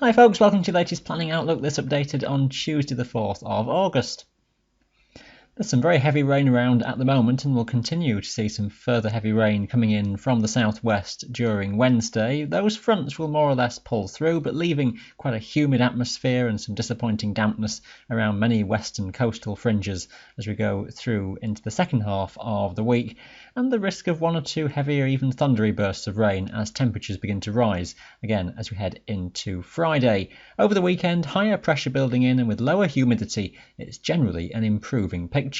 Hi folks, welcome to the latest planning outlook. This updated on Tuesday the 4th of August. There's some very heavy rain around at the moment, and we'll continue to see some further heavy rain coming in from the southwest during Wednesday. Those fronts will more or less pull through, but leaving quite a humid atmosphere and some disappointing dampness around many western coastal fringes as we go through into the second half of the week, and the risk of one or two heavy or even thundery bursts of rain as temperatures begin to rise again as we head into Friday. Over the weekend, higher pressure building in, and with lower humidity, it's generally an improving picture.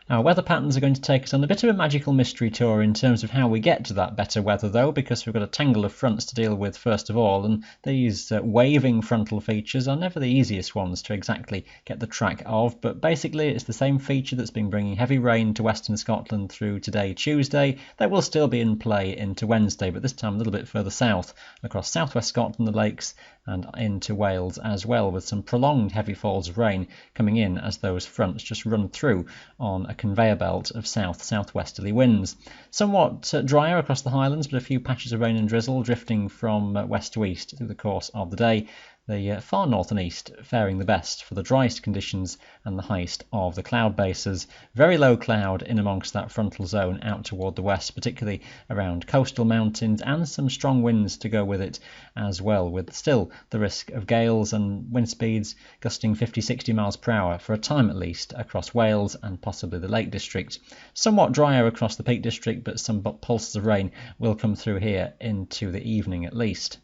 Our weather patterns are going to take us on a bit of a magical mystery tour in terms of how we get to that better weather, though, because we've got a tangle of fronts to deal with first of all, and these waving frontal features are never the easiest ones to exactly get the track of, but basically it's the same feature that's been bringing heavy rain to western Scotland through today, Tuesday. That will still be in play into Wednesday, but this time a little bit further south, across southwest Scotland, the lakes, and into Wales as well, with some prolonged heavy falls of rain coming in as those fronts just run through on a conveyor belt of south-southwesterly winds. Somewhat drier across the Highlands, but a few patches of rain and drizzle drifting from west to east through the course of the day. The far north and east faring the best for the driest conditions and the highest of the cloud bases. Very low cloud in amongst that frontal zone out toward the west, particularly around coastal mountains, and some strong winds to go with it as well, with still the risk of gales and wind speeds gusting 50-60 miles per hour for a time at least across Wales and possibly the Lake District. Somewhat drier across the Peak District, but some pulses of rain will come through here into the evening at least.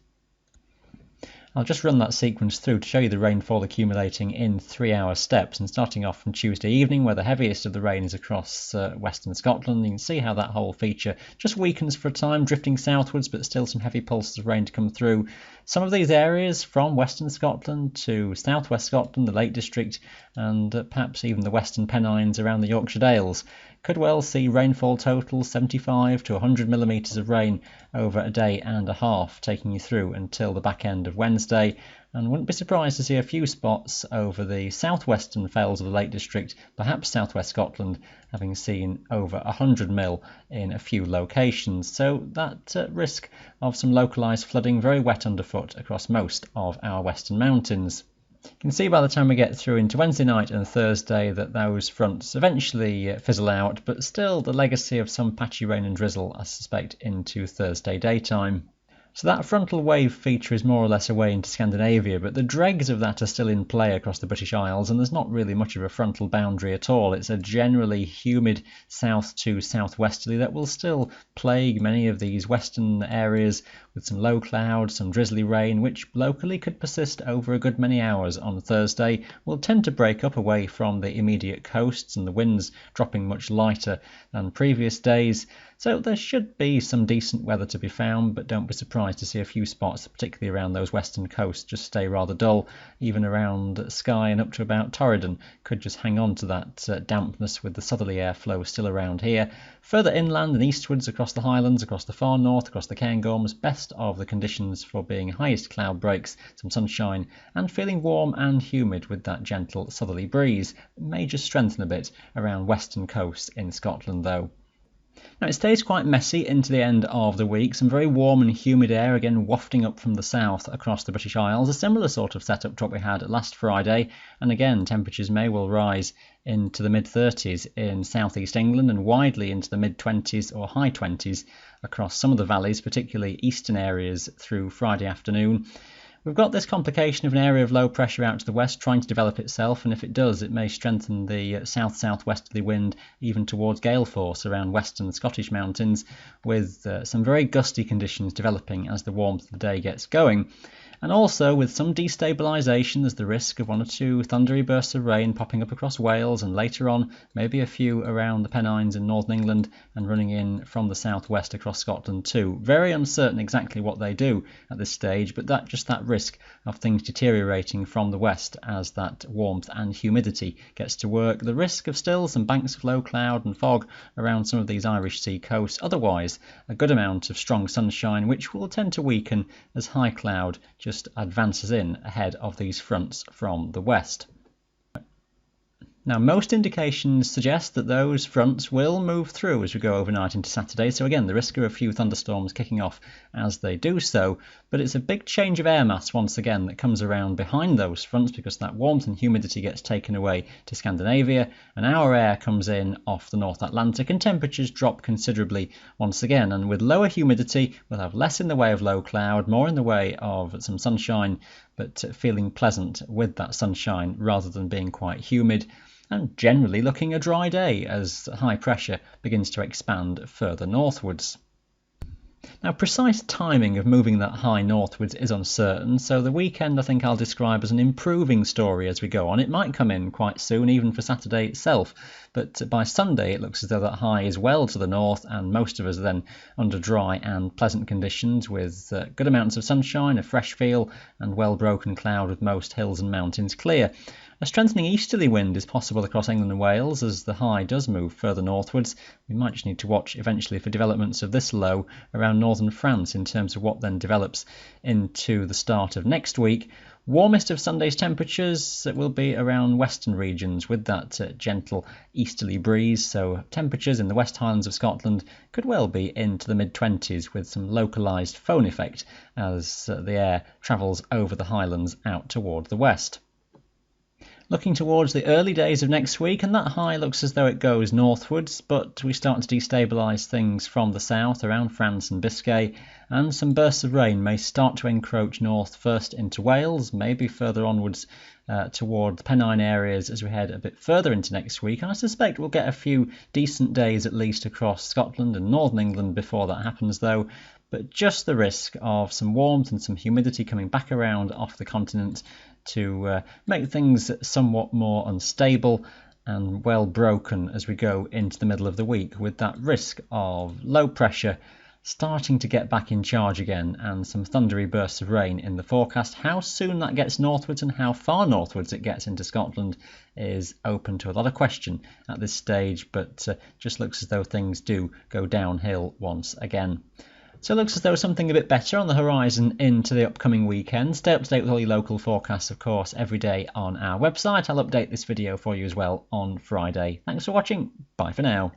I'll just run that sequence through to show you the rainfall accumulating in 3-hour steps, and starting off from Tuesday evening, where the heaviest of the rain is across western Scotland. You can see how that whole feature just weakens for a time, drifting southwards, but still some heavy pulses of rain to come through. Some of these areas from western Scotland to southwest Scotland, the Lake District, and perhaps even the western Pennines around the Yorkshire Dales could well see rainfall totals 75 to 100 millimetres of rain over a day and a half, taking you through until the back end of Wednesday. And wouldn't be surprised to see a few spots over the southwestern fells of the Lake District, perhaps southwest Scotland, having seen over 100 mil in a few locations. So that risk of some localised flooding, very wet underfoot across most of our western mountains. You can see by the time we get through into Wednesday night and Thursday that those fronts eventually fizzle out, but still the legacy of some patchy rain and drizzle, I suspect, into Thursday daytime. So that frontal wave feature is more or less away into Scandinavia, but the dregs of that are still in play across the British Isles, and there's not really much of a frontal boundary at all. It's a generally humid south to southwesterly that will still plague many of these western areas, with some low cloud, some drizzly rain, which locally could persist over a good many hours on Thursday, will tend to break up away from the immediate coasts, and the winds dropping much lighter than previous days. So there should be some decent weather to be found, but don't be surprised to see a few spots, particularly around those western coasts, just stay rather dull. Even around Skye and up to about Torridon could just hang on to that dampness with the southerly airflow still around here. Further inland and eastwards across the Highlands, across the far north, across the Cairngorms, best of the conditions for being highest cloud breaks, some sunshine, and feeling warm and humid with that gentle southerly breeze. It may just strengthen a bit around western coasts in Scotland though. Now, it stays quite messy into the end of the week. Some very warm and humid air again wafting up from the south across the British Isles. A similar sort of setup to what we had last Friday. And again, temperatures may well rise into the mid-30s in southeast England and widely into the mid-20s or high 20s across some of the valleys, particularly eastern areas through Friday afternoon. We've got this complication of an area of low pressure out to the west trying to develop itself, and if it does, it may strengthen the south-southwesterly wind even towards gale force around western Scottish mountains, with some very gusty conditions developing as the warmth of the day gets going. And also with some destabilisation, there's the risk of one or two thundery bursts of rain popping up across Wales, and later on maybe a few around the Pennines in northern England and running in from the southwest across Scotland too. Very uncertain exactly what they do at this stage, but that risk of things deteriorating from the west as that warmth and humidity gets to work. The risk of still some banks of low cloud and fog around some of these Irish Sea coasts. Otherwise, a good amount of strong sunshine, which will tend to weaken as high cloud just advances in ahead of these fronts from the west. Now, most indications suggest that those fronts will move through as we go overnight into Saturday, so again, the risk of a few thunderstorms kicking off as they do so, but it's a big change of air mass once again that comes around behind those fronts because that warmth and humidity gets taken away to Scandinavia, and our air comes in off the North Atlantic, and temperatures drop considerably once again. And with lower humidity, we'll have less in the way of low cloud, more in the way of some sunshine, but feeling pleasant with that sunshine rather than being quite humid, and generally looking a dry day as high pressure begins to expand further northwards. Now, precise timing of moving that high northwards is uncertain, so the weekend I think I'll describe as an improving story as we go on. It might come in quite soon, even for Saturday itself, but by Sunday it looks as though that high is well to the north, and most of us are then under dry and pleasant conditions with good amounts of sunshine, a fresh feel, and well-broken cloud with most hills and mountains clear. A strengthening easterly wind is possible across England and Wales as the high does move further northwards. We might just need to watch eventually for developments of this low around northern France in terms of what then develops into the start of next week. Warmest of Sunday's temperatures will be around western regions with that gentle easterly breeze, so temperatures in the West Highlands of Scotland could well be into the mid-20s with some localised foehn effect as the air travels over the Highlands out toward the west. Looking towards the early days of next week, and that high looks as though it goes northwards, but we start to destabilise things from the south around France and Biscay, and some bursts of rain may start to encroach north first into Wales, maybe further onwards toward the Pennine areas as we head a bit further into next week. And I suspect we'll get a few decent days at least across Scotland and northern England before that happens though, but just the risk of some warmth and some humidity coming back around off the continent to make things somewhat more unstable and well broken as we go into the middle of the week, with that risk of low pressure starting to get back in charge again and some thundery bursts of rain in the forecast. How soon that gets northwards and how far northwards it gets into Scotland is open to a lot of question at this stage, but just looks as though things do go downhill once again. So it looks as though something a bit better on the horizon into the upcoming weekend. Stay up to date with all your local forecasts, of course, every day on our website. I'll update this video for you as well on Friday. Thanks for watching. Bye for now.